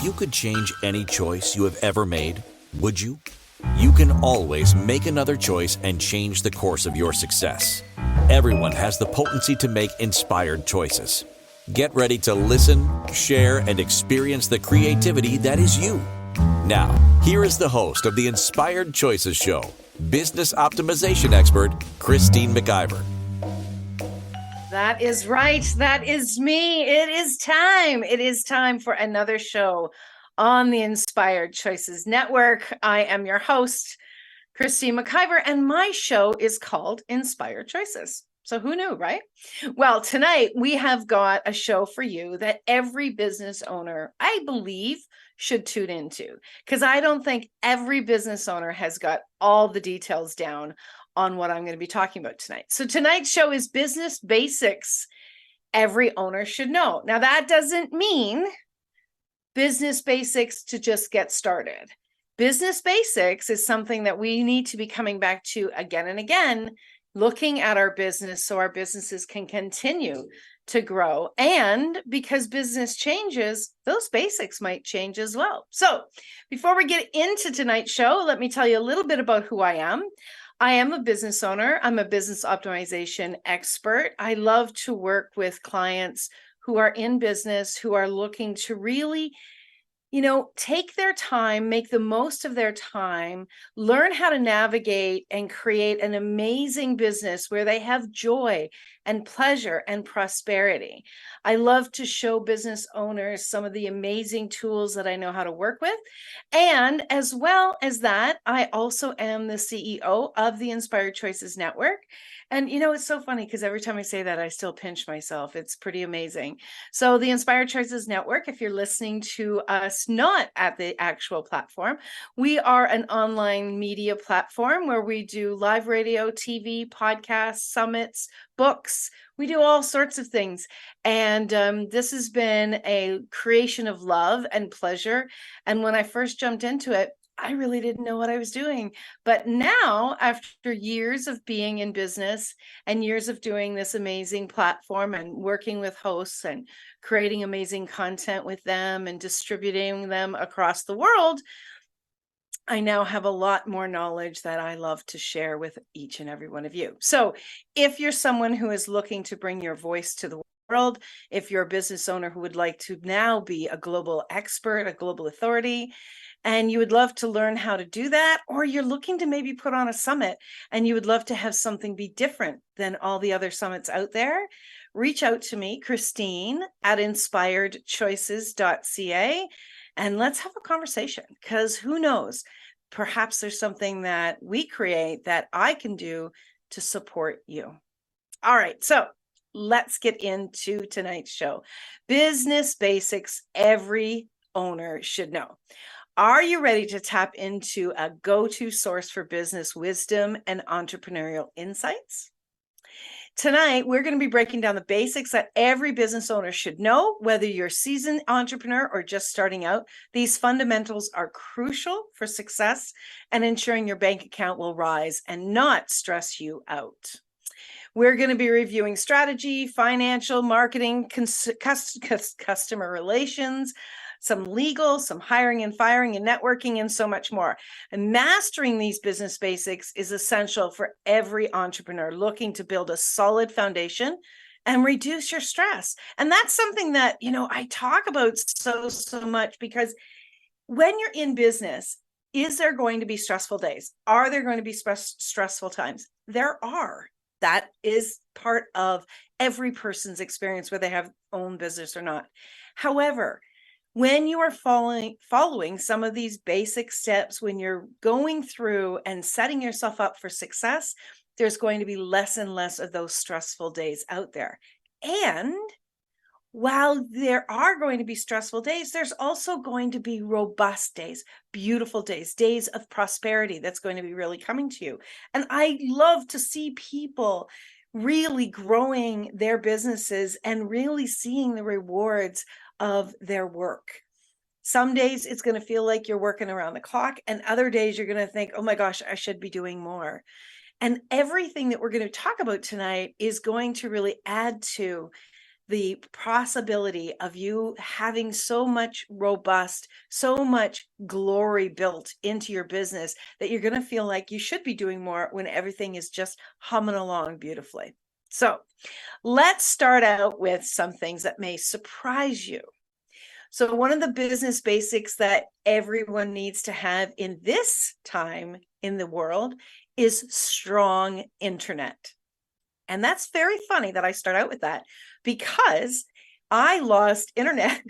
If you could change any choice you have ever made, would you? You can always make another choice and change the course of your success. Everyone has the potency to make inspired choices. Get ready to listen, share, and experience the creativity that is you. Now, here is the host of the Inspired Choices Show, business optimization expert, Christine McIver. That is right. That is me. It is time. It is time for another show on the Inspired Choices Network. I am your host, Christine McIver, and my show is called Inspired Choices. So who knew, right? Well, tonight we have got a show for you that every business owner, I believe, should tune into, because I don't think every business owner has got all the details down on what I'm going to be talking about tonight. So tonight's show is business basics every owner should know. Now, that doesn't mean business basics to just get started. Business basics is something that we need to be coming back to again and again, looking at our business so our businesses can continue to grow. And because business changes, those basics might change as well. So before we get into tonight's show, let me tell you a little bit about who I am. I am a business owner. I'm a business optimization expert. I love to work with clients who are in business, who are looking to really, take their time, make the most of their time, learn how to navigate and create an amazing business where they have joy and pleasure and prosperity. I love to show business owners some of the amazing tools that I know how to work with. And as well as that, I also am the CEO of the Inspired Choices Network. And, it's so funny because every time I say that, I still pinch myself. It's pretty amazing. So the Inspired Choices Network, if you're listening to us not at the actual platform, we are an online media platform where we do live radio, TV, podcasts, summits, books. We do all sorts of things. And this has been a creation of love and pleasure. And when I first jumped into it, I really didn't know what I was doing. But now, after years of being in business and years of doing this amazing platform and working with hosts and creating amazing content with them and distributing them across the world, I now have a lot more knowledge that I love to share with each and every one of you. So if you're someone who is looking to bring your voice to the world, if you're a business owner who would like to now be a global expert, a global authority, and you would love to learn how to do that, or you're looking to maybe put on a summit and you would love to have something be different than all the other summits out there, reach out to me, Christine, at inspiredchoices.ca, and let's have a conversation, because who knows, perhaps there's something that we create that I can do to support you. All right, so let's get into tonight's show. Business basics every owner should know. Are you ready to tap into a go-to source for business wisdom and entrepreneurial insights? Tonight, we're going to be breaking down the basics that every business owner should know, whether you're a seasoned entrepreneur or just starting out. These fundamentals are crucial for success and ensuring your bank account will rise and not stress you out. We're going to be reviewing strategy, financial, marketing, customer relations, some legal, some hiring and firing and networking, and so much more. And mastering these business basics is essential for every entrepreneur looking to build a solid foundation and reduce your stress. And that's something that, I talk about so much, because when you're in business, is there going to be stressful days? Are there going to be stressful times? There are. That is part of every person's experience, whether they have own business or not. However, when you are following some of these basic steps, when you're going through and setting yourself up for success, there's going to be less and less of those stressful days out there. And while there are going to be stressful days, there's also going to be robust days, beautiful days, days of prosperity that's going to be really coming to you. And I love to see people really growing their businesses and really seeing the rewards of their work. Some days it's going to feel like you're working around the clock, and other days you're going to think, oh my gosh, I should be doing more. And everything that we're going to talk about tonight is going to really add to the possibility of you having so much robust, so much glory built into your business that you're going to feel like you should be doing more when everything is just humming along beautifully. So let's start out with some things that may surprise you. So one of the business basics that everyone needs to have in this time in the world is strong internet. And that's very funny that I start out with that, because I lost internet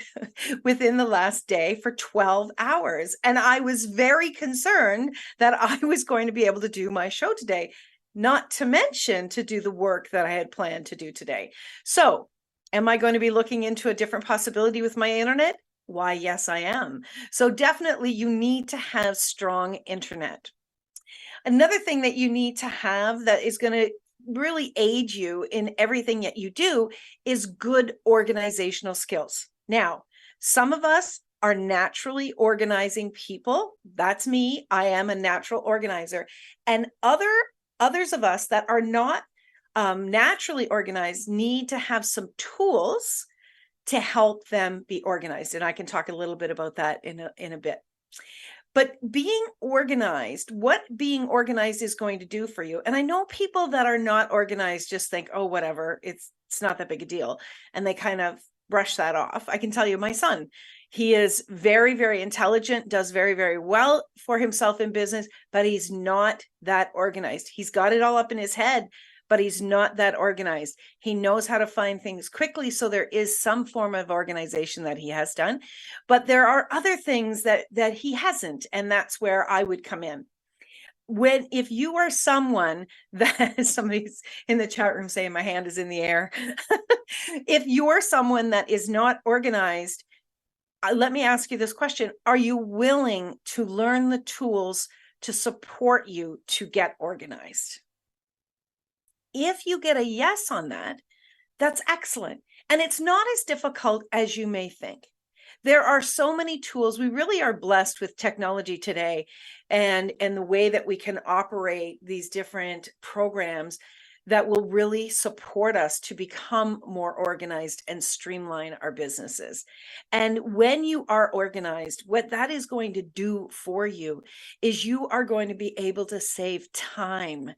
within the last day for 12 hours. And I was very concerned that I was going to be able to do my show today, not to mention to do the work that I had planned to do today. So, am I going to be looking into a different possibility with my internet? Why, yes, I am. So definitely you need to have strong internet. Another thing that you need to have that is going to really aid you in everything that you do is good organizational skills. Now, some of us are naturally organizing people. That's me. I am a natural organizer. And others of us that are not naturally organized need to have some tools to help them be organized. And I can talk a little bit about that in a bit. But being organized, what being organized is going to do for you. And I know people that are not organized just think, oh, whatever, it's not that big a deal. And they kind of brush that off. I can tell you, my son, he is very, very intelligent, does very, very well for himself in business, but he's not that organized. He's got it all up in his head, but he's not that organized. He knows how to find things quickly. So there is some form of organization that he has done, but there are other things that he hasn't. And that's where I would come in. If you are someone that somebody's in the chat room saying my hand is in the air. If you're someone that is not organized, let me ask you this question. Are you willing to learn the tools to support you to get organized? If you get a yes on that, that's excellent. And it's not as difficult as you may think. There are so many tools. We really are blessed with technology today and the way that we can operate these different programs that will really support us to become more organized and streamline our businesses. And when you are organized, what that is going to do for you is you are going to be able to save time.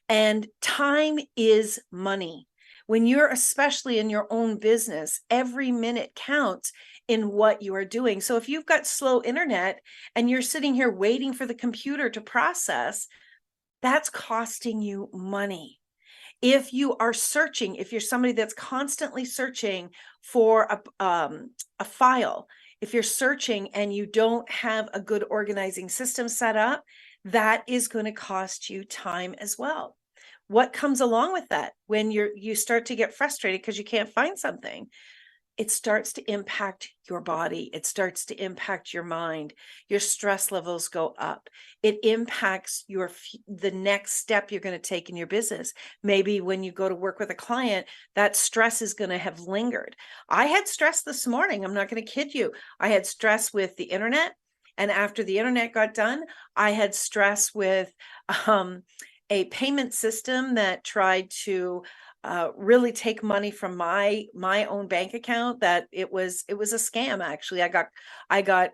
And time is money. When you're especially in your own business, every minute counts in what you are doing. So if you've got slow internet and you're sitting here waiting for the computer to process, that's costing you money. If you are searching, if you're somebody that's constantly searching for a file, if you're searching and you don't have a good organizing system set up, that is going to cost you time as well. What comes along with that when you start to get frustrated because you can't find something? It starts to impact your body. It starts to impact your mind. Your stress levels go up. It impacts the next step you're going to take in your business. Maybe when you go to work with a client, that stress is going to have lingered. I had stress this morning. I'm not going to kid you. I had stress with the internet. And after the internet got done, I had stress with a payment system that tried to really take money from my own bank account. That it was a scam. Actually, I got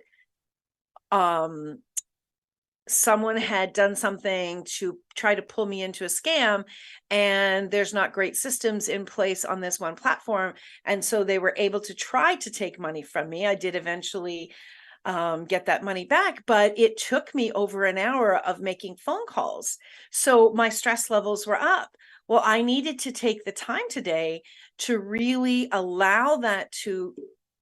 someone had done something to try to pull me into a scam, and there's not great systems in place on this one platform, and so they were able to try to take money from me. I did eventually get that money back, but it took me over an hour of making phone calls. So my stress levels were up. Well, I needed to take the time today to really allow that to,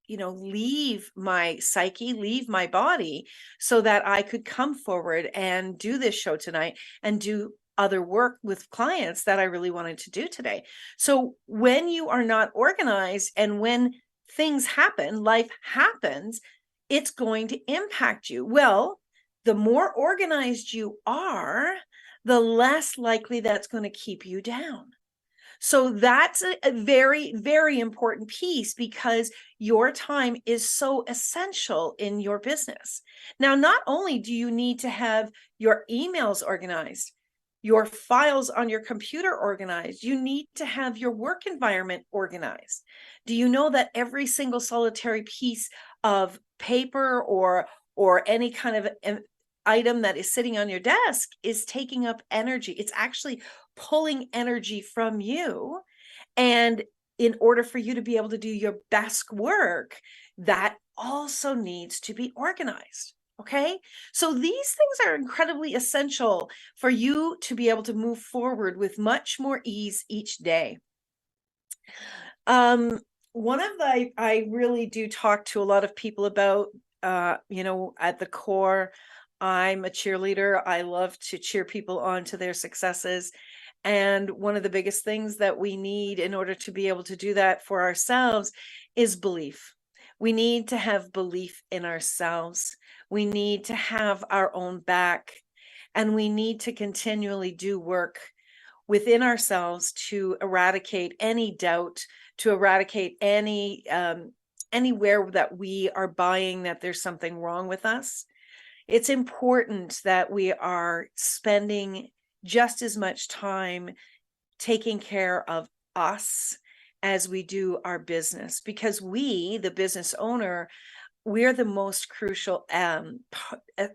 leave my psyche, leave my body, so that I could come forward and do this show tonight and do other work with clients that I really wanted to do today. So when you are not organized and when things happen, life happens, it's going to impact you. Well, the more organized you are, the less likely that's going to keep you down. So that's a very, very important piece, because your time is so essential in your business. Now, not only do you need to have your emails organized, your files on your computer organized. You need to have your work environment organized. Do you know that every single solitary piece of paper or any kind of item that is sitting on your desk is taking up energy? It's actually pulling energy from you. And in order for you to be able to do your best work, that also needs to be organized. Okay. So these things are incredibly essential for you to be able to move forward with much more ease each day. One of the, I really do talk to a lot of people about, at the core, I'm a cheerleader. I love to cheer people on to their successes. And one of the biggest things that we need in order to be able to do that for ourselves is belief. We need to have belief in ourselves. We need to have our own back, and we need to continually do work within ourselves to eradicate any doubt, to eradicate any anywhere that we are buying that there's something wrong with us. It's important that we are spending just as much time taking care of us as we do our business, because we, the business owner, we're the most crucial,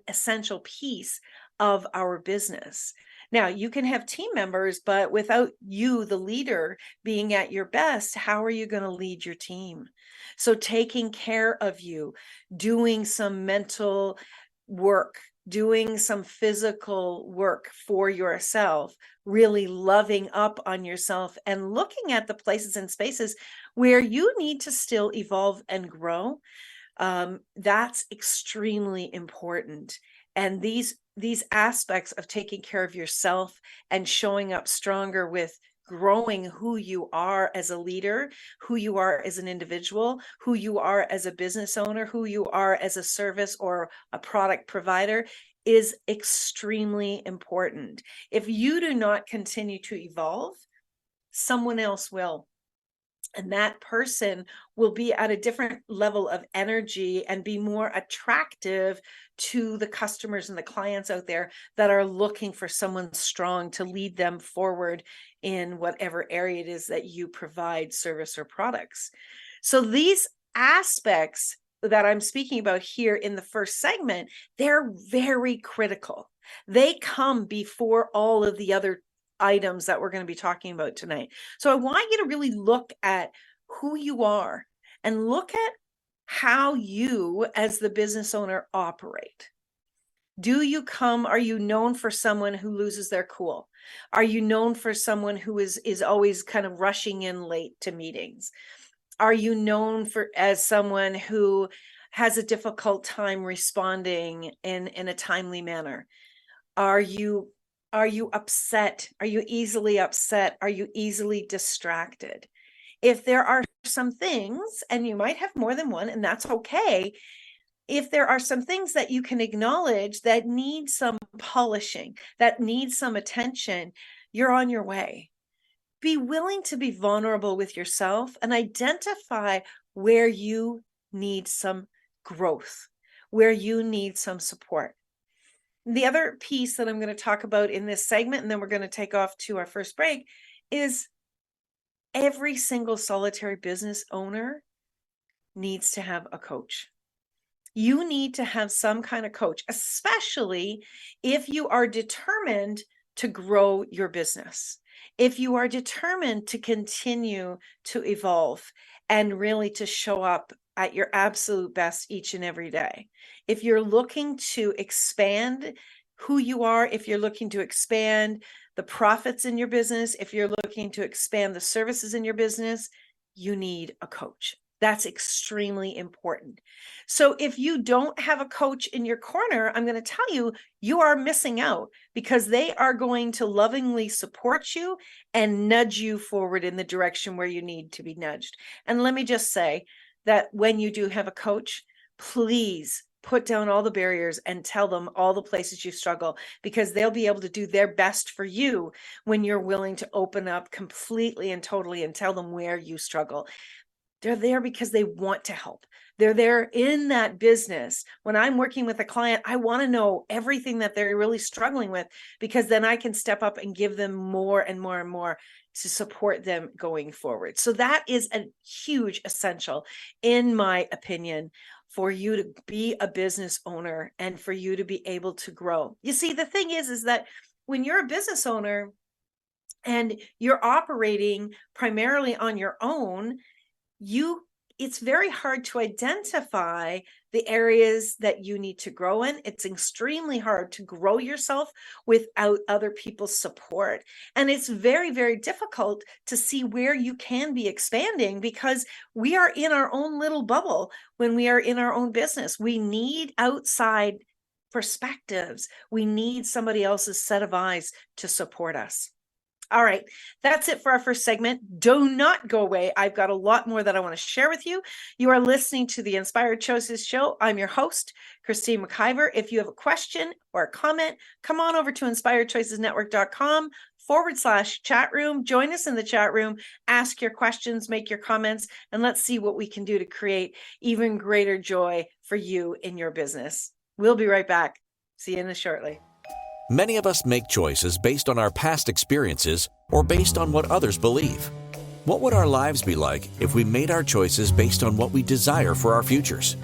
essential piece of our business. Now, you can have team members, but without you, the leader, being at your best, how are you going to lead your team? So taking care of you, doing some mental work, doing some physical work for yourself, really loving up on yourself and looking at the places and spaces where you need to still evolve and grow. That's extremely important. And these aspects of taking care of yourself and showing up stronger with growing who you are as a leader, who you are as an individual, who you are as a business owner, who you are as a service or a product provider is extremely important. If you do not continue to evolve, someone else will. And that person will be at a different level of energy and be more attractive to the customers and the clients out there that are looking for someone strong to lead them forward in whatever area it is that you provide service or products. So these aspects that I'm speaking about here in the first segment, they're very critical. They come before all of the other items that we're going to be talking about tonight. So I want you to really look at who you are and look at how you as the business owner operate. Are you known for someone who loses their cool? Are you known for someone who is always kind of rushing in late to meetings? Are you known as someone who has a difficult time responding in a timely manner? Are you upset? Are you easily upset? Are you easily distracted? If there are some things, and you might have more than one, and that's okay. If there are some things that you can acknowledge that need some polishing, that need some attention, you're on your way. Be willing to be vulnerable with yourself and identify where you need some growth, where you need some support. The other piece that I'm going to talk about in this segment, and then we're going to take off to our first break, is every single solitary business owner needs to have a coach. You need to have some kind of coach, especially if you are determined to grow your business. If you are determined to continue to evolve and really to show up at your absolute best each and every day. If you're looking to expand who you are, if you're looking to expand the profits in your business, if you're looking to expand the services in your business, you need a coach. That's extremely important. So if you don't have a coach in your corner, I'm going to tell you, you are missing out, because they are going to lovingly support you and nudge you forward in the direction where you need to be nudged. And let me just say that when you do have a coach, please put down all the barriers and tell them all the places you struggle, because they'll be able to do their best for you when you're willing to open up completely and totally and tell them where you struggle. They're there because they want to help. They're there in that business. When I'm working with a client, I want to know everything that they're really struggling with, because then I can step up and give them more and more and more to support them going forward. So that is a huge essential, in my opinion, for you to be a business owner and for you to be able to grow. You see, the thing is that when you're a business owner and you're operating primarily on your own, it's very hard to identify the areas that you need to grow in. It's extremely hard to grow yourself without other people's support. And it's very, very difficult to see where you can be expanding, because we are in our own little bubble when we are in our own business. We need outside perspectives. We need somebody else's set of eyes to support us. All right, that's it for our first segment. Do not go away. I've got a lot more that I want to share with you. You are listening to the Inspired Choices Show. I'm your host, Christine McIver. If you have a question or a comment, come on over to inspiredchoicesnetwork.com/chat room. Join us in the chat room, ask your questions, make your comments, and let's see what we can do to create even greater joy for you in your business. We'll be right back. See you shortly. Many of us make choices based on our past experiences or based on what others believe. What would our lives be like if we made our choices based on what we desire for our futures?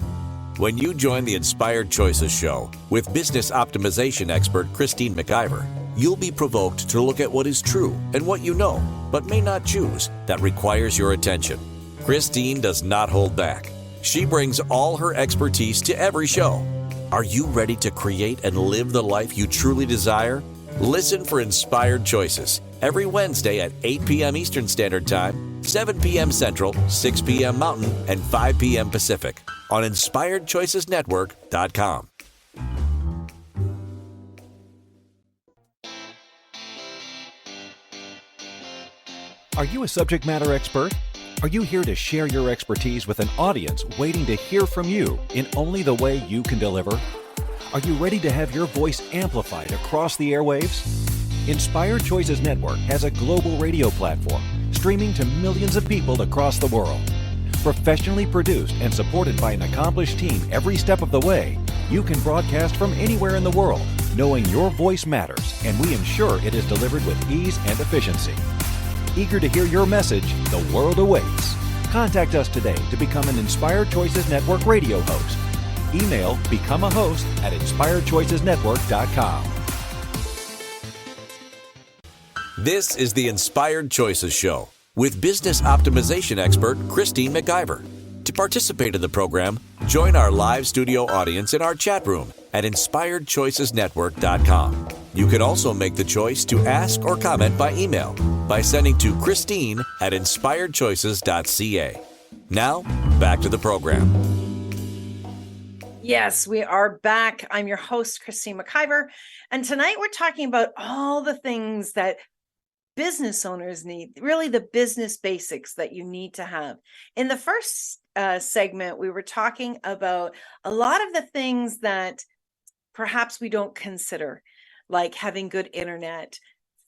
When you join the Inspired Choices Show with business optimization expert Christine McIver, you'll be provoked to look at what is true and what you know, but may not choose, that requires your attention. Christine does not hold back. She brings all her expertise to every show. Are you ready to create and live the life you truly desire? Listen for Inspired Choices every Wednesday at 8 p.m. Eastern Standard Time, 7 p.m. Central, 6 p.m. Mountain, and 5 p.m. Pacific on InspiredChoicesNetwork.com. Are you a subject matter expert? Are you here to share your expertise with an audience waiting to hear from you in only the way you can deliver? Are you ready to have your voice amplified across the airwaves? Inspired Choices Network has a global radio platform streaming to millions of people across the world. Professionally produced and supported by an accomplished team every step of the way, you can broadcast from anywhere in the world, knowing your voice matters, and we ensure it is delivered with ease and efficiency. Eager to hear your message, the world awaits. Contact us today to become an Inspired Choices Network radio host. Email becomeahost@inspiredchoicesnetwork.com. This is the Inspired Choices Show with business optimization expert Christine McIver. To participate in the program, join our live studio audience in our chat room at InspiredChoicesNetwork.com. You can also make the choice to ask or comment by email by sending to Christine@InspiredChoices.ca. Now, back to the program. Yes, we are back. I'm your host, Christine McIver. And tonight we're talking about all the things that business owners need, really the business basics that you need to have. In the first segment, we were talking about a lot of the things that perhaps we don't consider, like having good internet,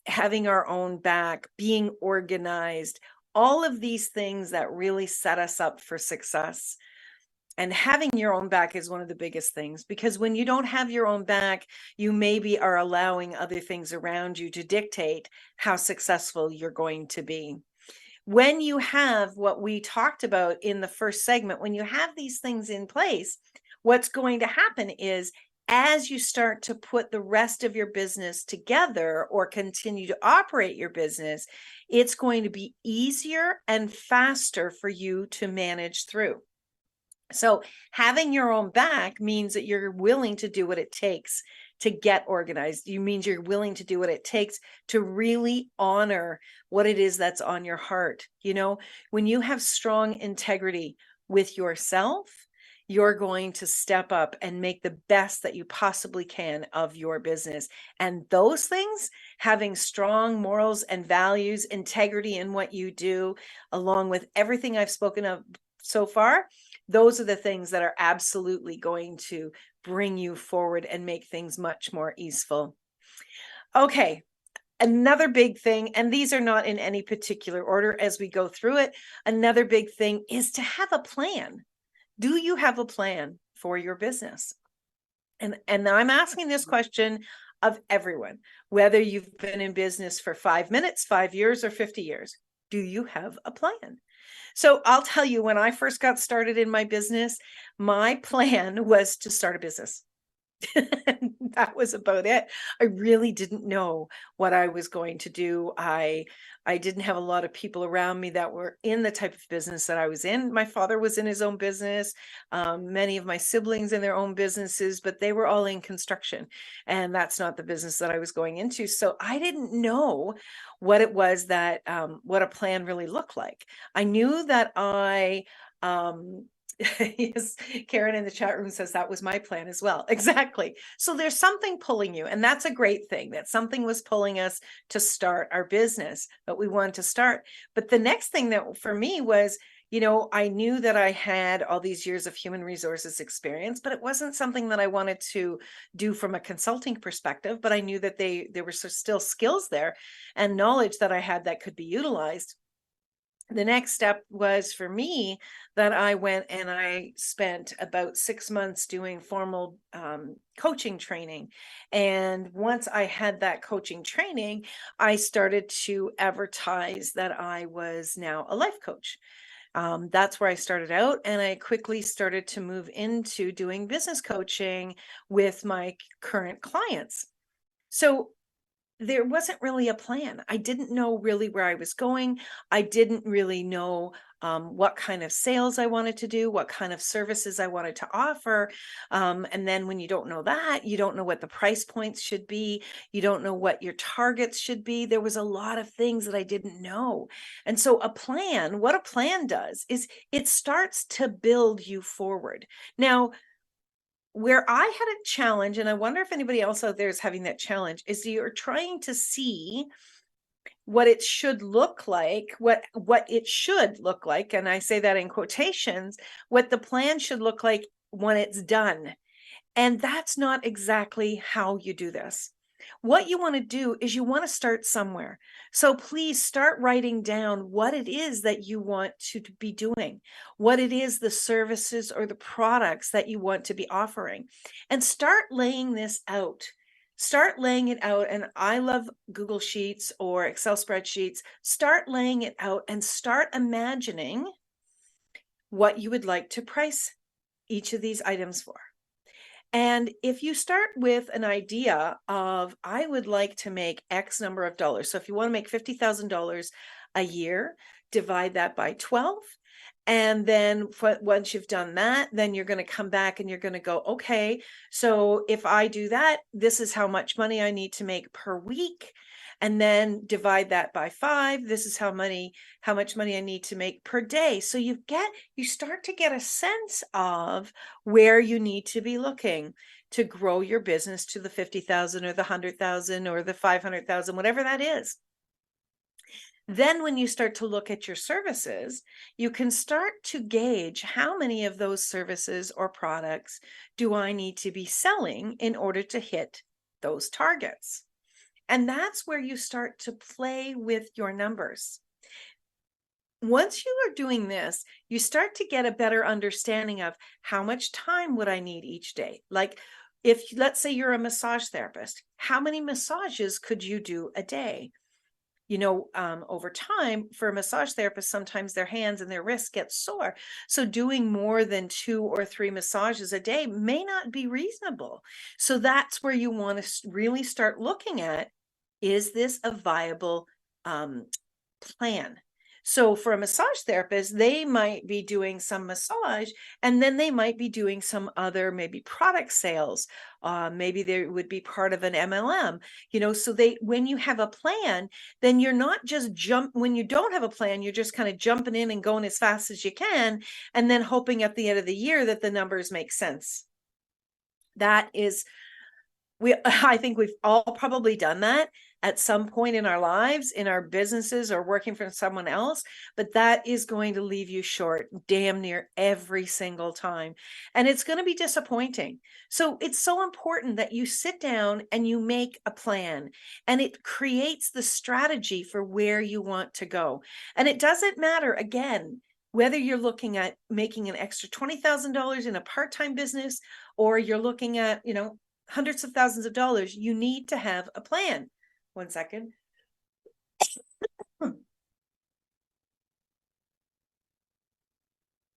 having our own back, being organized, all of these things that really set us up for success. And having your own back is one of the biggest things, because when you don't have your own back, you maybe are allowing other things around you to dictate how successful you're going to be. When you have what we talked about in the first segment, when you have these things in place, what's going to happen is, as you start to put the rest of your business together or continue to operate your business, it's going to be easier and faster for you to manage through. So having your own back means that you're willing to do what it takes to get organized. You means you're willing to do what it takes to really honor what it is that's on your heart. You know, when you have strong integrity with yourself, you're going to step up and make the best that you possibly can of your business. And those things, having strong morals and values, integrity in what you do, along with everything I've spoken of so far, those are the things that are absolutely going to bring you forward and make things much more easeful. Okay. Another big thing, and these are not in any particular order as we go through it, another big thing is to have a plan. Do you have a plan for your business? And I'm asking this question of everyone, whether you've been in business for 5 minutes, 5 years, or 50 years. Do you have a plan? So I'll tell you, when I first got started in my business, my plan was to start a business. That was about it. I really didn't know what I was going to do. I didn't have a lot of people around me that were in the type of business that I was in. My father was in his own business, many of my siblings in their own businesses, but they were all in construction, and that's not the business that I was going into. So I didn't know what it was that what a plan really looked like. I knew that yes, Karen in the chat room says that was my plan as well. Exactly. So there's something pulling you, and that's a great thing, that something was pulling us to start our business, but we wanted to start. But the next thing that for me was, I knew that I had all these years of human resources experience, but it wasn't something that I wanted to do from a consulting perspective. But I knew that there were still skills there and knowledge that I had that could be utilized. The next step was for me that I went and I spent about 6 months doing formal coaching training. And once I had that coaching training, I started to advertise that I was now a life coach. That's where I started out. And I quickly started to move into doing business coaching with my current clients. So there wasn't really a plan. I didn't know really where I was going. I didn't really know what kind of sales I wanted to do, what kind of services I wanted to offer. And then when you don't know that, you don't know what the price points should be. You don't know what your targets should be. There was a lot of things that I didn't know. And so what a plan does is it starts to build you forward. Now, where I had a challenge, and I wonder if anybody else out there is having that challenge, is you're trying to see what it should look like, what it should look like, and I say that in quotations, what the plan should look like when it's done. And that's not exactly how you do this. What you want to do is you want to start somewhere. So please start writing down what it is that you want to be doing, what it is, the services or the products that you want to be offering, and start laying this out. Start laying it out. And I love Google Sheets or Excel spreadsheets. Start laying it out and start imagining what you would like to price each of these items for. And if you start with an idea of, I would like to make X number of dollars. So if you want to make $50,000 a year, divide that by 12. And then once you've done that, then you're going to come back and you're going to go, okay, so if I do that, this is how much money I need to make per week. And then divide that by 5. This is how much money I need to make per day. So you start to get a sense of where you need to be looking to grow your business to the 50,000 or the 100,000 or the 500,000, whatever that is. Then when you start to look at your services, you can start to gauge how many of those services or products do I need to be selling in order to hit those targets. And that's where you start to play with your numbers. Once you are doing this, you start to get a better understanding of how much time would I need each day. Like let's say you're a massage therapist, how many massages could you do a day? Over time for a massage therapist, sometimes their hands and their wrists get sore. So doing more than 2 or 3 massages a day may not be reasonable. So that's where you want to really start looking at, is this a viable plan? So for a massage therapist, they might be doing some massage, and then they might be doing some other maybe product sales. Maybe they would be part of an MLM, so when you have a plan, then you're not just when you don't have a plan, you're just kind of jumping in and going as fast as you can, and then hoping at the end of the year that the numbers make sense. I think we've all probably done that at some point in our lives, in our businesses, or working for someone else, but that is going to leave you short damn near every single time. And it's going to be disappointing. So it's so important that you sit down and you make a plan, and it creates the strategy for where you want to go. And it doesn't matter, again, whether you're looking at making an extra $20,000 in a part-time business, or you're looking at, hundreds of thousands of dollars, you need to have a plan. One second.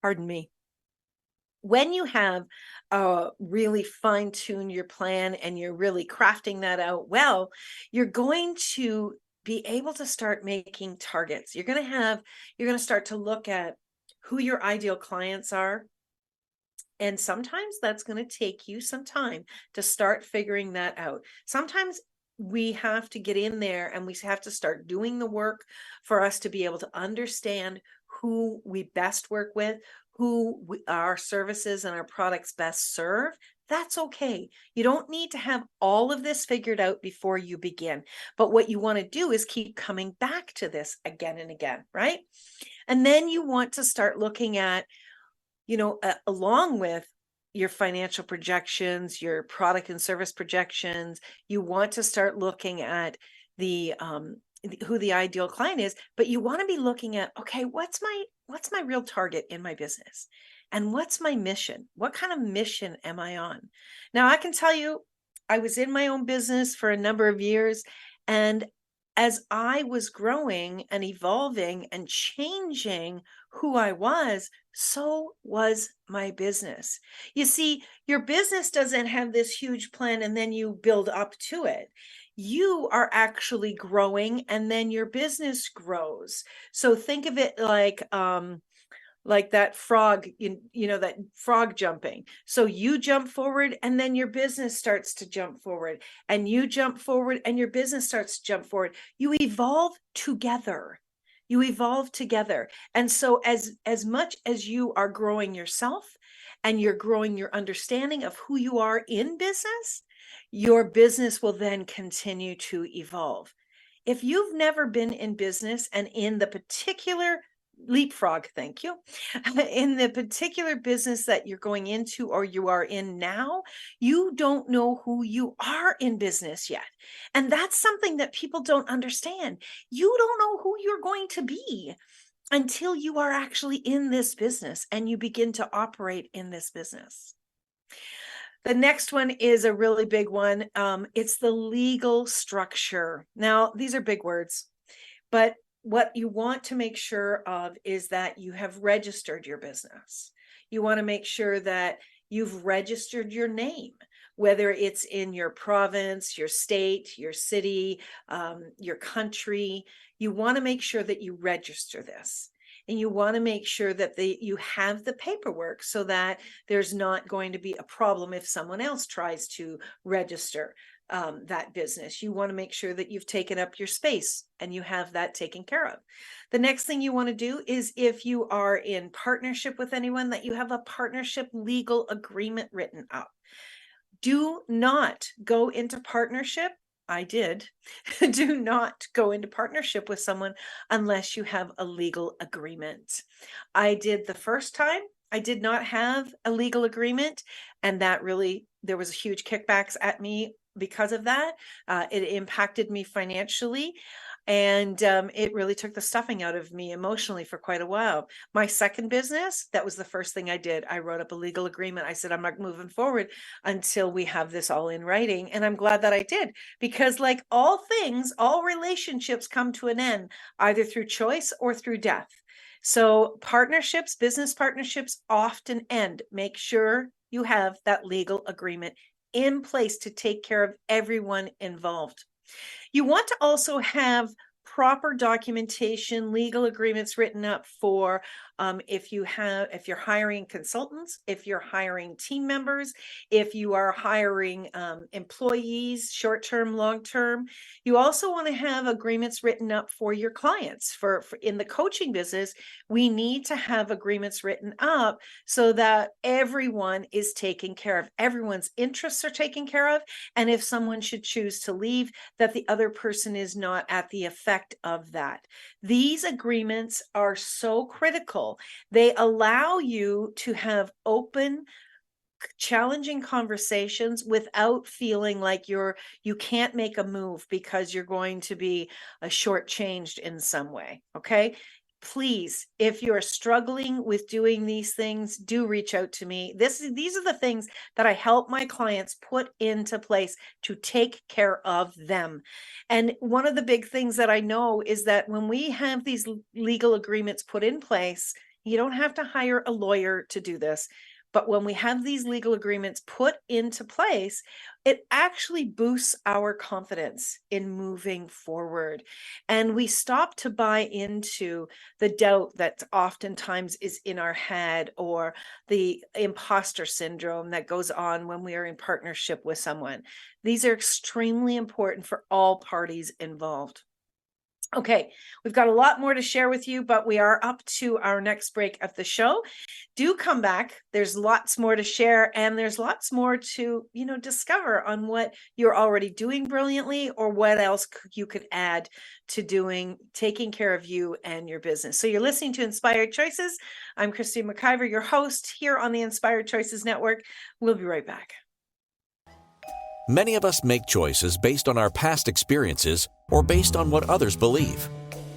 Pardon me. When you have really fine-tuned your plan and you're really crafting that out well, you're going to be able to start making targets. You're going to start to look at who your ideal clients are. And sometimes that's going to take you some time to start figuring that out. Sometimes we have to get in there and we have to start doing the work for us to be able to understand who we best work with, our services and our products best serve. That's okay. You don't need to have all of this figured out before you begin. But what you want to do is keep coming back to this again and again, right? And then you want to start looking at, along with your financial projections, your product and service projections, you want to start looking at who the ideal client is, but you want to be looking at, okay, what's my real target in my business? And what's my mission? What kind of mission am I on? Now, I can tell you, I was in my own business for a number of years, and as I was growing and evolving and changing who I was, so was my business. You see, your business doesn't have this huge plan and then you build up to it. You are actually growing and then your business grows. So think of it like that frog, that frog jumping. So you jump forward and then your business starts to jump forward, and you jump forward and your business starts to jump forward. You evolve together. You evolve together. And so as much as you are growing yourself and you're growing your understanding of who you are in business, your business will then continue to evolve. If you've never been in business and in the particular leapfrog, thank you, in the particular business that you're going into or you are in now, you don't know who you are in business yet. And that's something that people don't understand. You don't know who you're going to be until you are actually in this business and you begin to operate in this business. The next one is a really big one. It's the legal structure. Now, these are big words, but what you want to make sure of is that you have registered your business. You want to make sure that you've registered your name, whether it's in your province, your state, your city, your country. You want to make sure that you register this. And you want to make sure that you have the paperwork so that there's not going to be a problem if someone else tries to register that business. You want to make sure that you've taken up your space and you have that taken care of. The next thing you want to do is, if you are in partnership with anyone, that you have a partnership legal agreement written up. Do not go into partnership. I did. Do not go into partnership with someone unless you have a legal agreement. I did the first time. I did not have a legal agreement, and that really, there was huge kickbacks at me because of that. It impacted me financially, and it really took the stuffing out of me emotionally for quite a while. My second business, that was the first thing I did. I wrote up a legal agreement. I said, I'm not moving forward until we have this all in writing. And I'm glad that I did, because like all things, all relationships come to an end, either through choice or through death. So partnerships, business partnerships often end. Make sure you have that legal agreement in place to take care of everyone involved. You want to also have proper documentation, legal agreements written up for if you're hiring consultants, if you're hiring team members, if you are hiring employees, short-term, long-term. You also want to have agreements written up for your clients. For in the coaching business, we need to have agreements written up so that everyone is taken care of. Everyone's interests are taken care of. And if someone should choose to leave, that the other person is not at the effect of that. These agreements are so critical. They allow you to have open, challenging conversations without feeling like you can't make a move because you're going to be shortchanged in some way. Okay. please, if you're struggling with doing these things, do reach out to me. These are the things that I help my clients put into place to take care of them. And one of the big things that I know is that when we have these legal agreements put in place, you don't have to hire a lawyer to do this. But when we have these legal agreements put into place, it actually boosts our confidence in moving forward. And we stop to buy into the doubt that oftentimes is in our head, or the imposter syndrome that goes on when we are in partnership with someone. These are extremely important for all parties involved. Okay, we've got a lot more to share with you, but we are up to our next break of the show. Do come back. There's lots more to share, and there's lots more to, discover on what you're already doing brilliantly, or what else you could add to taking care of you and your business. So you're listening to Inspired Choices. I'm Christine McIver, your host here on the Inspired Choices Network. We'll be right back. Many of us make choices based on our past experiences or based on what others believe.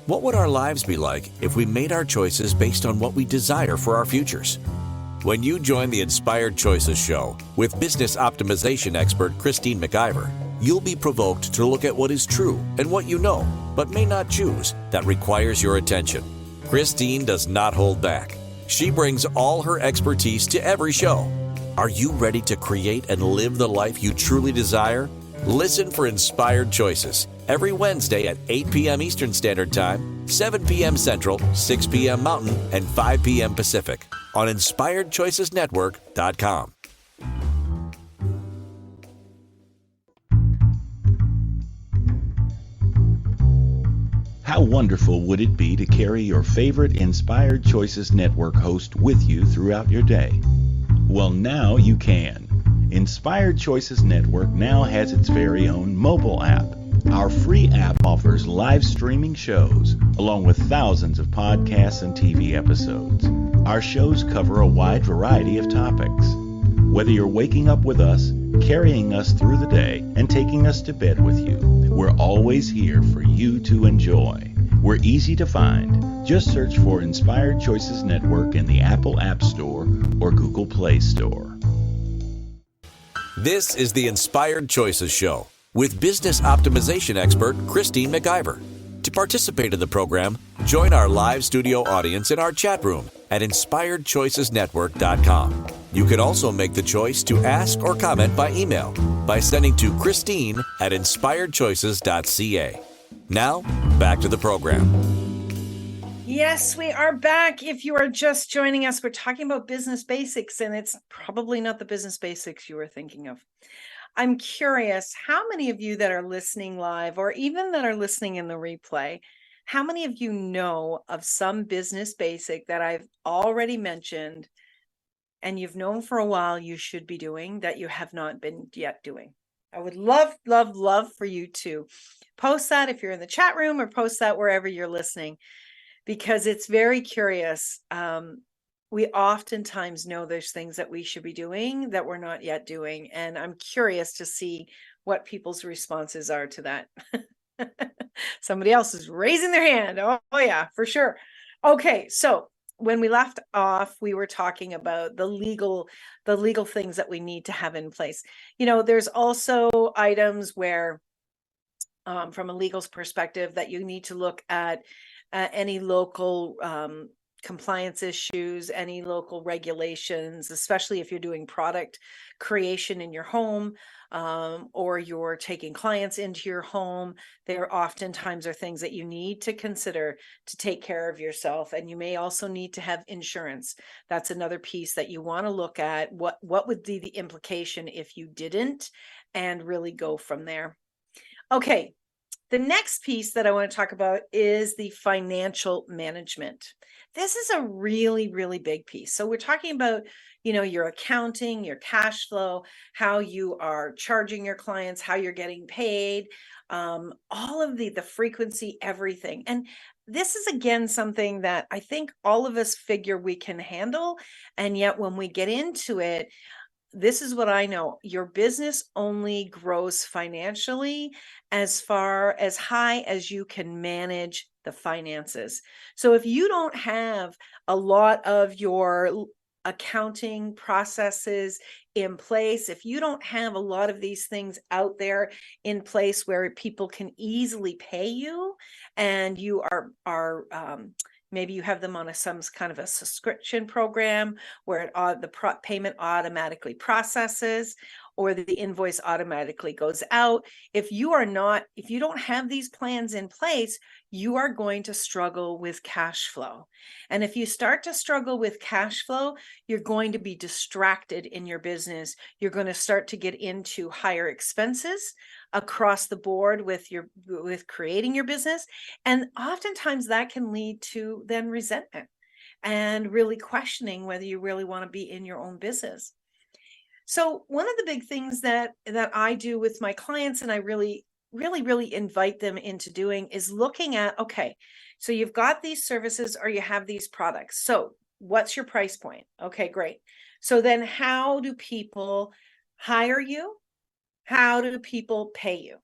What would our lives be like if we made our choices based on what we desire for our futures? When you join the Inspired Choices show with business optimization expert Christine McIver, you'll be provoked to look at what is true and what you know, but may not choose, that requires your attention. Christine does not hold back. She brings all her expertise to every show. Are you ready to create and live the life you truly desire? Listen for Inspired Choices every Wednesday at 8 p.m. Eastern Standard Time, 7 p.m. Central, 6 p.m. Mountain, and 5 p.m. Pacific on InspiredChoicesNetwork.com. How wonderful would it be to carry your favorite Inspired Choices Network host with you throughout your day? Well, now you can. Inspired Choices Network now has its very own mobile app. Our free app offers live streaming shows, along with thousands of podcasts and TV episodes. Our shows cover a wide variety of topics. Whether you're waking up with us, carrying us through the day, and taking us to bed with you, we're always here for you to enjoy. We're easy to find. Just search for Inspired Choices Network in the Apple App Store or Google Play Store. This is the Inspired Choices Show with business optimization expert Christine McIver. To participate in the program, join our live studio audience in our chat room at InspiredChoicesNetwork.com. You can also make the choice to ask or comment by email by sending to Christine@InspiredChoices.ca. Now, back to the program. Yes, we are back. If you are just joining us, we're talking about business basics, and it's probably not the business basics you were thinking of. I'm curious, how many of you that are listening live, or even that are listening in the replay, how many of you know of some business basic that I've already mentioned and you've known for a while you should be doing that you have not been yet doing? I would love, love, love for you to post that if you're in the chat room, or post that wherever you're listening, because it's very curious. We oftentimes know there's things that we should be doing that we're not yet doing. And I'm curious to see what people's responses are to that. Somebody else is raising their hand. Oh yeah, for sure. Okay, so when we left off, we were talking about the legal things that we need to have in place. There's also items where, from a legal's perspective, that you need to look at any local compliance issues, any local regulations, especially if you're doing product creation in your home, or you're taking clients into your home. There oftentimes are things that you need to consider to take care of yourself. And you may also need to have insurance. That's another piece that you want to look at. What would be the implication if you didn't, and really go from there. Okay. The next piece that I want to talk about is the financial management. This is a really, really big piece. So we're talking about, your accounting, your cash flow, how you are charging your clients, how you're getting paid, all of the frequency, everything. And this is, again, something that I think all of us figure we can handle. And yet when we get into it, this is what I know. Your business only grows financially as far as high as you can manage the finances. So if you don't have a lot of your accounting processes in place, if you don't have a lot of these things out there in place where people can easily pay you, and you are maybe you have them on some kind of a subscription program where payment automatically processes, or the invoice automatically goes out. If you don't have these plans in place, you are going to struggle with cash flow. And if you start to struggle with cash flow, you're going to be distracted in your business. You're going to start to get into higher expenses across the board with creating your business. And oftentimes that can lead to then resentment and really questioning whether you really want to be in your own business. So one of the big things that I do with my clients, and I really invite them into doing, is looking at, okay, so you've got these services or you have these products. So what's your price point? Okay, great. So then how do people hire you? How do people pay you?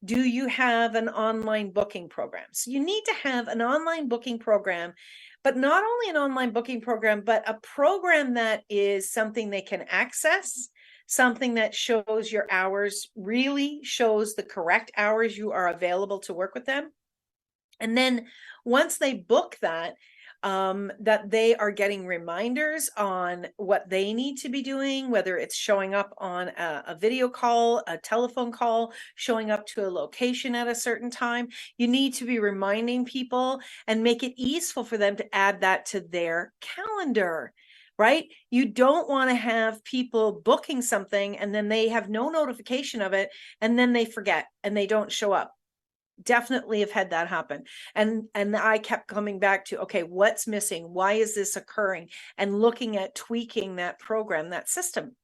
Do you have an online booking program? So you need to have an online booking program, but not only an online booking program, but a program that is something they can access, something that shows your hours, really shows the correct hours you are available to work with them. And then once they book that, that they are getting reminders on what they need to be doing, whether it's showing up on a video call, a telephone call, showing up to a location at a certain time. You need to be reminding people and make it easy for them to add that to their calendar, right? You don't want to have people booking something and then they have no notification of it, and then they forget and they don't show up. Definitely have had that happen. And I kept coming back to, okay, what's missing? Why is this occurring? And looking at tweaking that program, that system.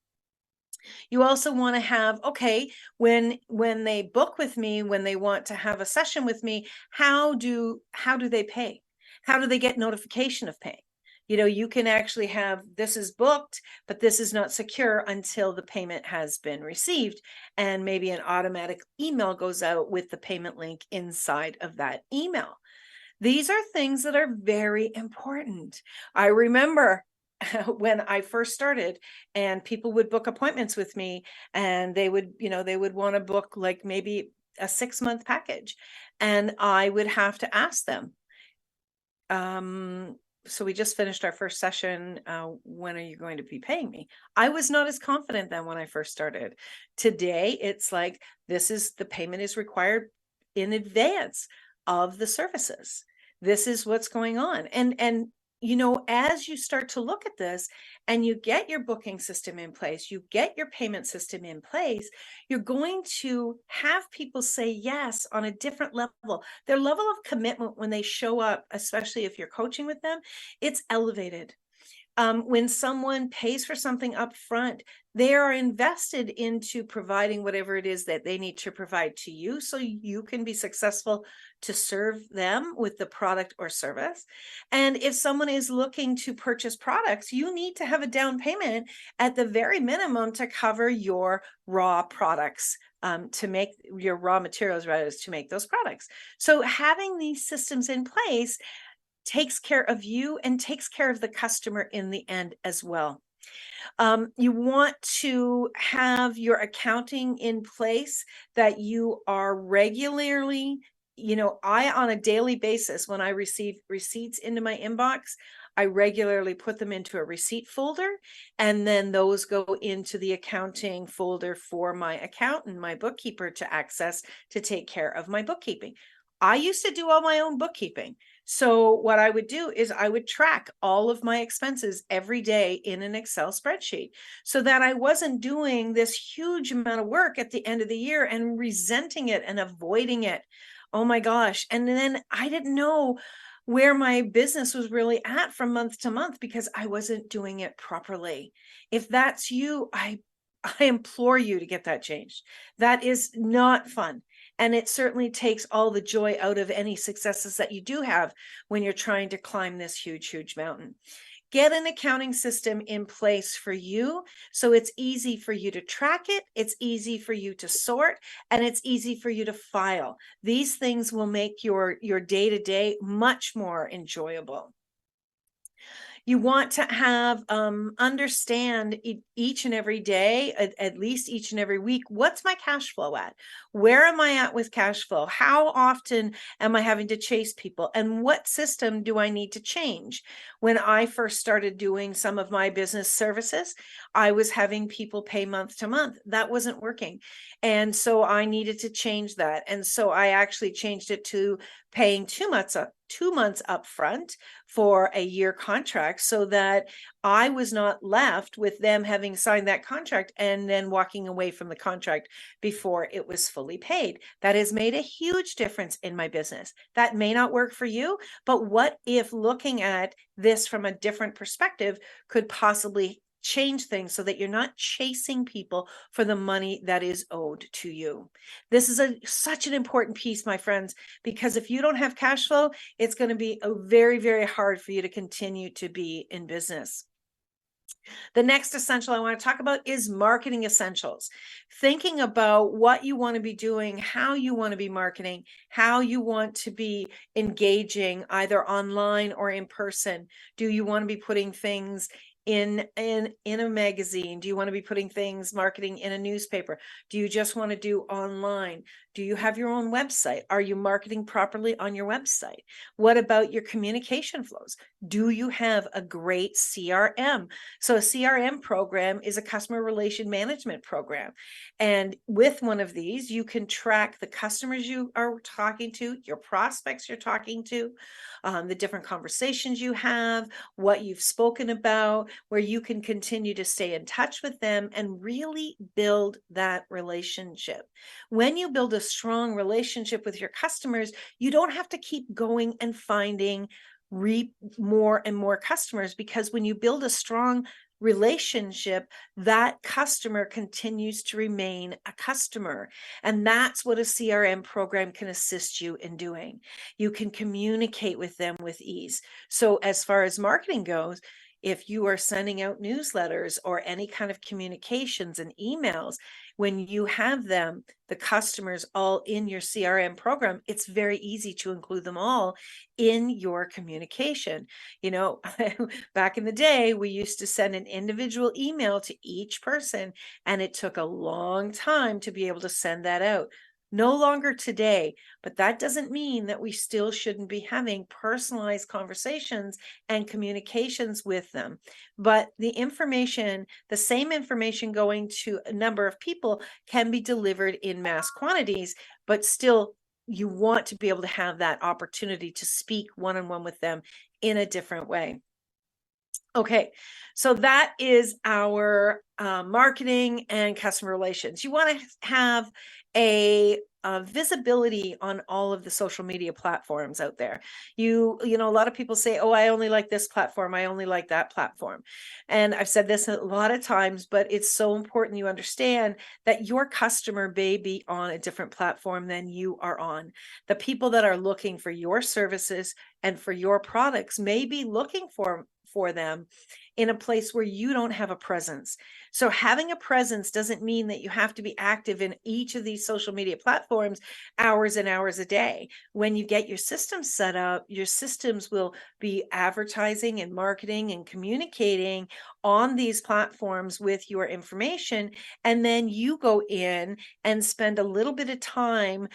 You also want to have, okay, when they book with me, when they want to have a session with me, how do they pay? How do they get notification of paying? You can actually have, this is booked, but this is not secure until the payment has been received. And maybe an automatic email goes out with the payment link inside of that email. These are things that are very important. I remember when I first started and people would book appointments with me, and they would want to book like maybe a 6-month package. And I would have to ask them, so we just finished our first session. When are you going to be paying me? I was not as confident then when I first started. Today, it's like, the payment is required in advance of the services. This is what's going on. And as you start to look at this and you get your booking system in place, you get your payment system in place, you're going to have people say yes on a different level. Their level of commitment when they show up, especially if you're coaching with them, it's elevated. When someone pays for something up front, they are invested into providing whatever it is that they need to provide to you so you can be successful to serve them with the product or service. And if someone is looking to purchase products, you need to have a down payment at the very minimum to cover your raw products, to make your raw materials, rather, to make those products. So having these systems in place takes care of you and takes care of the customer in the end as well. You want to have your accounting in place, that you are regularly, on a daily basis, when I receive receipts into my inbox, I regularly put them into a receipt folder, and then those go into the accounting folder for my accountant, my bookkeeper, to access to take care of my bookkeeping. I used to do all my own bookkeeping. So what I would do is I would track all of my expenses every day in an Excel spreadsheet, so that I wasn't doing this huge amount of work at the end of the year and resenting it and avoiding it. Oh my gosh. And then I didn't know where my business was really at from month to month because I wasn't doing it properly. If that's you, I implore you to get that changed. That is not fun. And it certainly takes all the joy out of any successes that you do have when you're trying to climb this huge, huge mountain. Get an accounting system in place for you so it's easy for you to track it, it's easy for you to sort, and it's easy for you to file. These things will make your day-to-day much more enjoyable. You want to have understand each and every day, at least each and every week, what's my cash flow at? Where am I at with cash flow? How often am I having to chase people? And what system do I need to change? When I first started doing some of my business services, I was having people pay month to month. That wasn't working. And so I needed to change that. And so I actually changed it to paying 2 months up front for a year contract, so that I was not left with them having signed that contract and then walking away from the contract before it was fully paid. That has made a huge difference in my business. That may not work for you, but what if looking at this from a different perspective could possibly change things so that you're not chasing people for the money that is owed to you? This is such an important piece, my friends, because if you don't have cash flow, it's going to be very, very hard for you to continue to be in business. The next essential I want to talk about is marketing essentials. Thinking about what you want to be doing, how you want to be marketing, how you want to be engaging either online or in person. Do you want to be putting things in a magazine? Do you want to be putting things, marketing in a newspaper? Do you just want to do online? Do you have your own website? Are you marketing properly on your website? What about your communication flows? Do you have a great CRM? So a CRM program is a customer relation management program. And with one of these, you can track the customers you are talking to, your prospects you're talking to, the different conversations you have, what you've spoken about, where you can continue to stay in touch with them and really build that relationship. When you build a strong relationship with your customers, you don't have to keep going and finding more and more customers, because when you build a strong relationship, that customer continues to remain a customer. And that's what a CRM program can assist you in doing. You can communicate with them with ease. So as far as marketing goes, if you are sending out newsletters or any kind of communications and emails, when you have them, the customers all in your CRM program, it's very easy to include them all in your communication. You know, back in the day, we used to send an individual email to each person, and it took a long time to be able to send that out. No longer today, but that doesn't mean that we still shouldn't be having personalized conversations and communications with them. But the information, the same information going to a number of people can be delivered in mass quantities, but still you want to be able to have that opportunity to speak one-on-one with them in a different way. Okay, so that is our marketing and customer relations. You want to have a visibility on all of the social media platforms out there. You know, a lot of people say, oh, I only like this platform, I only like that platform. And I've said this a lot of times, but it's so important you understand that your customer may be on a different platform than you are on. The people that are looking for your services and for your products may be looking for them in a place where you don't have a presence. So having a presence doesn't mean that you have to be active in each of these social media platforms hours and hours a day. When you get your systems set up, your systems will be advertising and marketing and communicating on these platforms with your information. And then you go in and spend a little bit of time,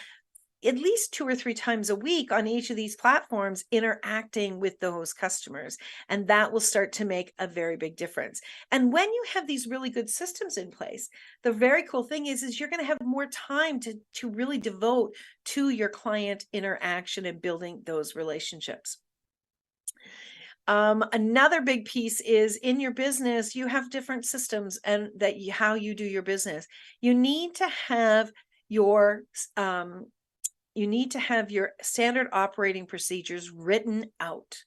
at least 2 or 3 times a week on each of these platforms, interacting with those customers. And that will start to make a very big difference. And when you have these really good systems in place, the very cool thing is you're going to have more time to really devote to your client interaction and building those relationships. Another big piece is in your business, you have different systems and how you do your business. You need to have your standard operating procedures written out.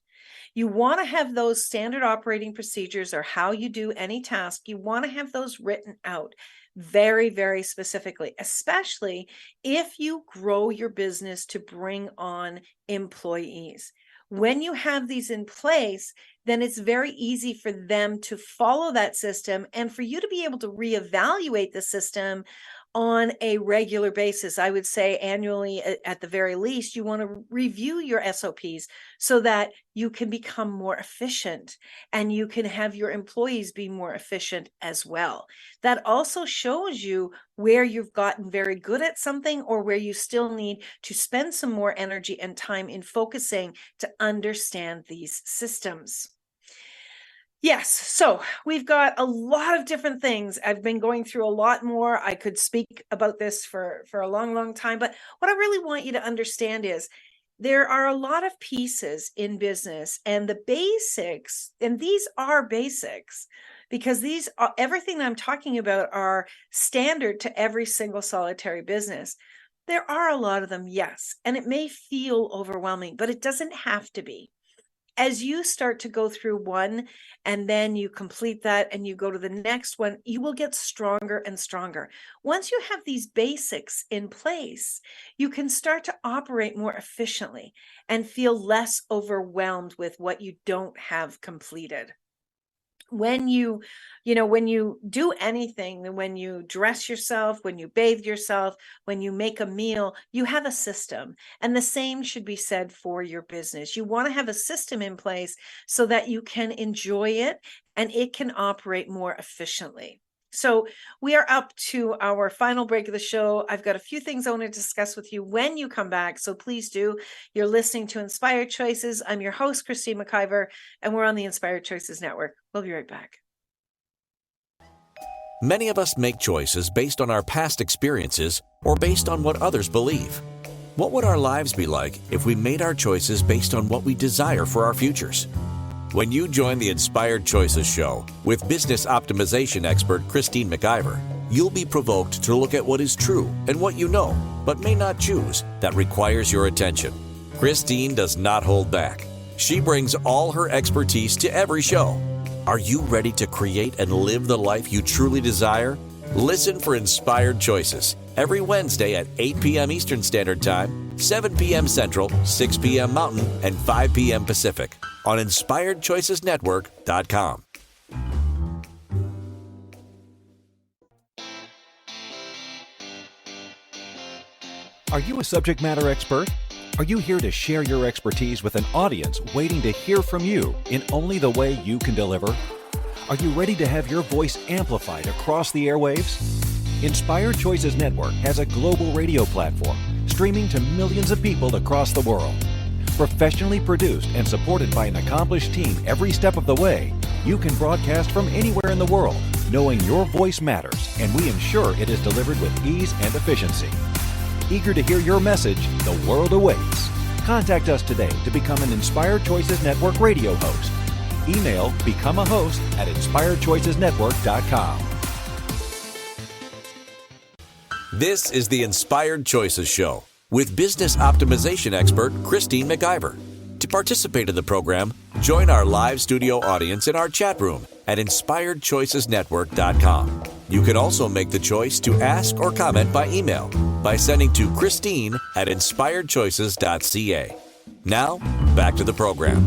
You want to have those standard operating procedures, or how you do any task, you want to have those written out very, very specifically, especially if you grow your business to bring on employees. When you have these in place, then it's very easy for them to follow that system and for you to be able to reevaluate the system on a regular basis. I would say annually at the very least, you want to review your SOPs so that you can become more efficient and you can have your employees be more efficient as well. That also shows you where you've gotten very good at something or where you still need to spend some more energy and time in focusing to understand these systems. Yes, so we've got a lot of different things. I've been going through a lot more. I could speak about this for a long, long time, but what I really want you to understand is there are a lot of pieces in business and the basics, and these are basics because these are, everything I'm talking about are standard to every single solitary business. There are a lot of them, yes, and it may feel overwhelming, but it doesn't have to be. As you start to go through one and then you complete that and you go to the next one, you will get stronger and stronger. Once you have these basics in place, you can start to operate more efficiently and feel less overwhelmed with what you don't have completed. When you do anything, when you dress yourself, when you bathe yourself, when you make a meal, you have a system. And the same should be said for your business. You want to have a system in place so that you can enjoy it and it can operate more efficiently. So we are up to our final break of the show. I've got a few things I want to discuss with you when you come back. So please do. You're listening to Inspired Choices. I'm your host, Christine McIver, and we're on the Inspired Choices Network. We'll be right back. Many of us make choices based on our past experiences or based on what others believe. What would our lives be like if we made our choices based on what we desire for our futures? When you join the Inspired Choices show with business optimization expert Christine McIver, you'll be provoked to look at what is true and what you know, but may not choose, that requires your attention. Christine does not hold back. She brings all her expertise to every show. Are you ready to create and live the life you truly desire? Listen for Inspired Choices every Wednesday at 8 p.m. Eastern Standard Time, 7 p.m. Central, 6 p.m. Mountain, and 5 p.m. Pacific on InspiredChoicesNetwork.com. Are you a subject matter expert? Are you here to share your expertise with an audience waiting to hear from you in only the way you can deliver? Are you ready to have your voice amplified across the airwaves? Inspired Choices Network has a global radio platform streaming to millions of people across the world. Professionally produced and supported by an accomplished team every step of the way, you can broadcast from anywhere in the world, knowing your voice matters, and we ensure it is delivered with ease and efficiency. Eager to hear your message, the world awaits. Contact us today to become an Inspired Choices Network radio host. Email becomeahost@inspiredchoicesnetwork.com. This is the Inspired Choices Show with business optimization expert Christine McIver. To participate in the program, join our live studio audience in our chat room at InspiredChoicesNetwork.com. You can also make the choice to ask or comment by email by sending to Christine@InspiredChoices.ca. Now, back to the program.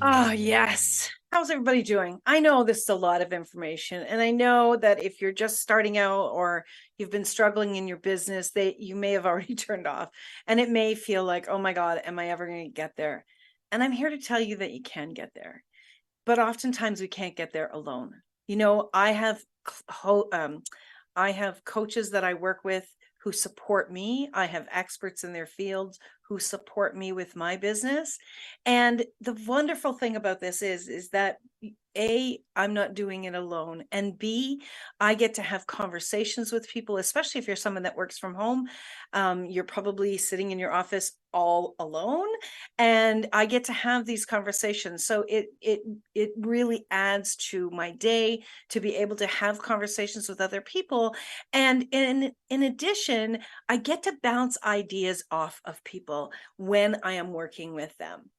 Oh, yes. How's everybody doing? I know this is a lot of information, and I know that if you're just starting out or you've been struggling in your business, that you may have already turned off, and it may feel like, oh my God, am I ever going to get there? And I'm here to tell you that you can get there, but oftentimes we can't get there alone. You know, I have coaches that I work with who support me. I have experts in their fields who support me with my business. And the wonderful thing about this is that A, I'm not doing it alone. And B, I get to have conversations with people, especially if you're someone that works from home. You're probably sitting in your office all alone. And I get to have these conversations. So it really adds to my day to be able to have conversations with other people. And in addition, I get to bounce ideas off of people when I am working with them.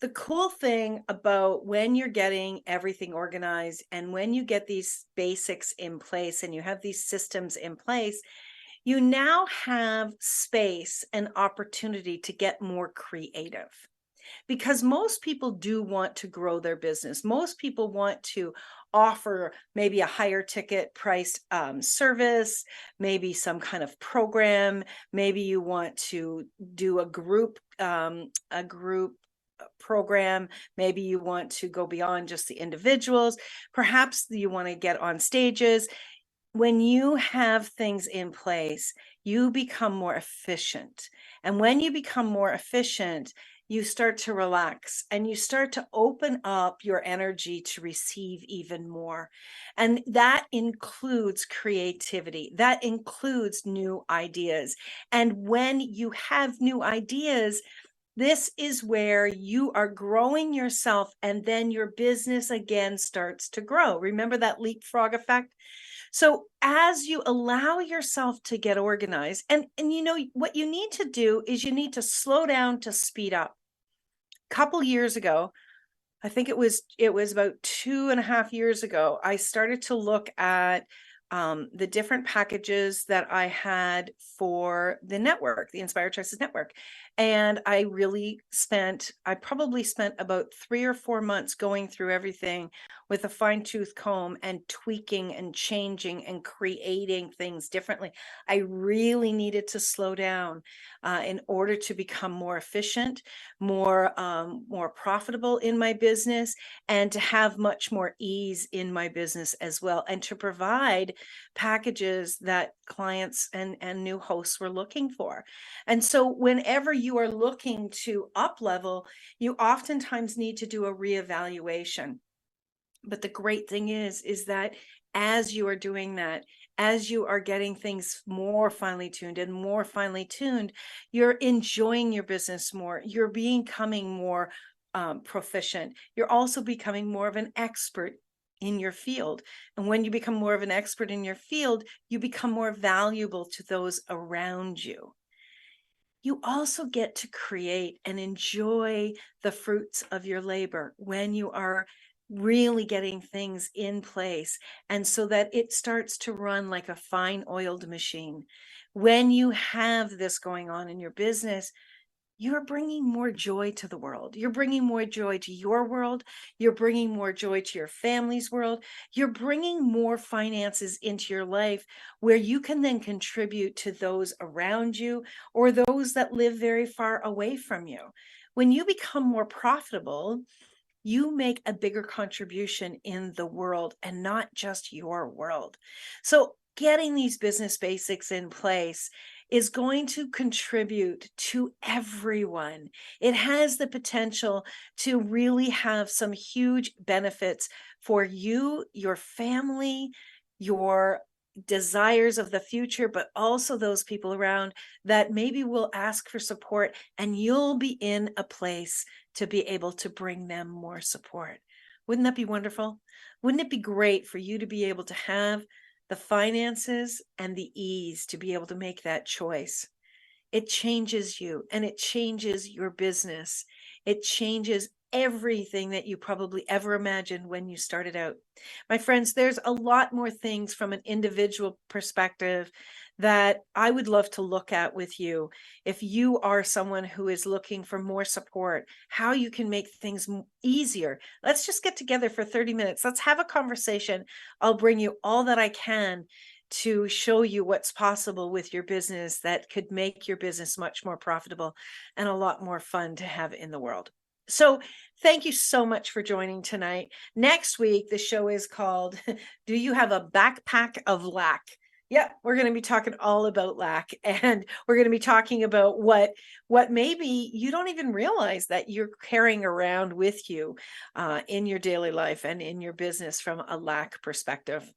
The cool thing about when you're getting everything organized and when you get these basics in place and you have these systems in place, you now have space and opportunity to get more creative. because most people do want to grow their business. Most people want to offer maybe a higher ticket priced service, maybe some kind of program. Maybe you want to do a group program. Maybe you want to go beyond just the individuals. Perhaps you want to get on stages. When you have things in place, you become more efficient. And when you become more efficient, you start to relax and you start to open up your energy to receive even more. And that includes creativity, that includes new ideas. And when you have new ideas, this is where you are growing yourself, and then your business again starts to grow. Remember that leapfrog effect? So as you allow yourself to get organized, and you know what you need to do is you need to slow down to speed up. A couple years ago, I think it was about 2.5 years ago, I started to look at the different packages that I had for the network, the Inspired Choices Network. And I probably spent about 3 or 4 months going through everything with a fine-tooth comb and tweaking and changing and creating things differently. I really needed to slow down in order to become more efficient, more profitable in my business, and to have much more ease in my business as well, and to provide packages that clients and new hosts were looking for. And so whenever you are looking to up level, you oftentimes need to do a reevaluation. But the great thing is that as you are doing that, as you are getting things more finely tuned, you're enjoying your business more. You're becoming more proficient. You're also becoming more of an expert in your field. And when you become more of an expert in your field, you become more valuable to those around you. You also get to create and enjoy the fruits of your labor when you are really getting things in place, and so that it starts to run like a fine oiled machine. When you have this going on in your business, you're bringing more joy to the world. You're bringing more joy to your world. You're bringing more joy to your family's world. You're bringing more finances into your life where you can then contribute to those around you or those that live very far away from you. When you become more profitable, you make a bigger contribution in the world and not just your world. So getting these business basics in place is going to contribute to everyone. It has the potential to really have some huge benefits for you, your family, your desires of the future, but also those people around that maybe will ask for support, and you'll be in a place to be able to bring them more support. Wouldn't that be wonderful? Wouldn't it be great for you to be able to have the finances and the ease to be able to make that choice? It changes you, and it changes your business. It changes everything that you probably ever imagined when you started out. My friends, there's a lot more things from an individual perspective that I would love to look at with you. If you are someone who is looking for more support, how you can make things easier, let's just get together for 30 minutes. Let's have a conversation. I'll bring you all that I can to show you what's possible with your business that could make your business much more profitable and a lot more fun to have in the world. So thank you so much for joining tonight. Next week, the show is called, Do You Have a Backpack of Lack? Yeah, we're going to be talking all about lack, and we're going to be talking about what maybe you don't even realize that you're carrying around with you in your daily life and in your business from a lack perspective.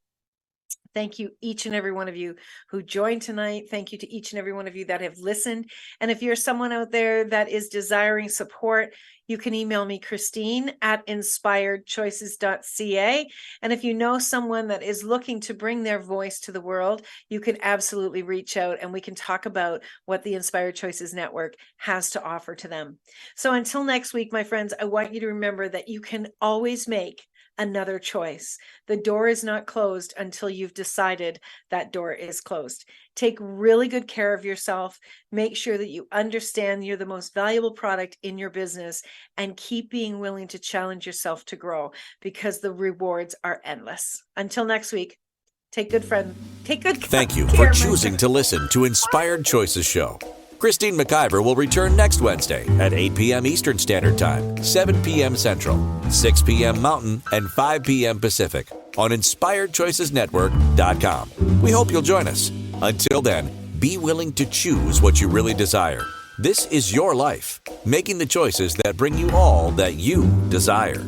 Thank you, each and every one of you who joined tonight. Thank you to each and every one of you that have listened. And if you're someone out there that is desiring support, you can email me, Christine at inspiredchoices.ca. And if you know someone that is looking to bring their voice to the world, you can absolutely reach out and we can talk about what the Inspired Choices Network has to offer to them. So until next week, my friends, I want you to remember that you can always make another choice. The door is not closed until you've decided that door is closed. Take really good care of yourself. Make sure that you understand you're the most valuable product in your business, and keep being willing to challenge yourself to grow, because the rewards are endless. Until next week, take good Thank you care, for my choosing friend. to listen to Inspired Choices Show. Christine McIver will return next Wednesday at 8 p.m. Eastern Standard Time, 7 p.m. Central, 6 p.m. Mountain, and 5 p.m. Pacific on InspiredChoicesNetwork.com. We hope you'll join us. Until then, be willing to choose what you really desire. This is your life, making the choices that bring you all that you desire.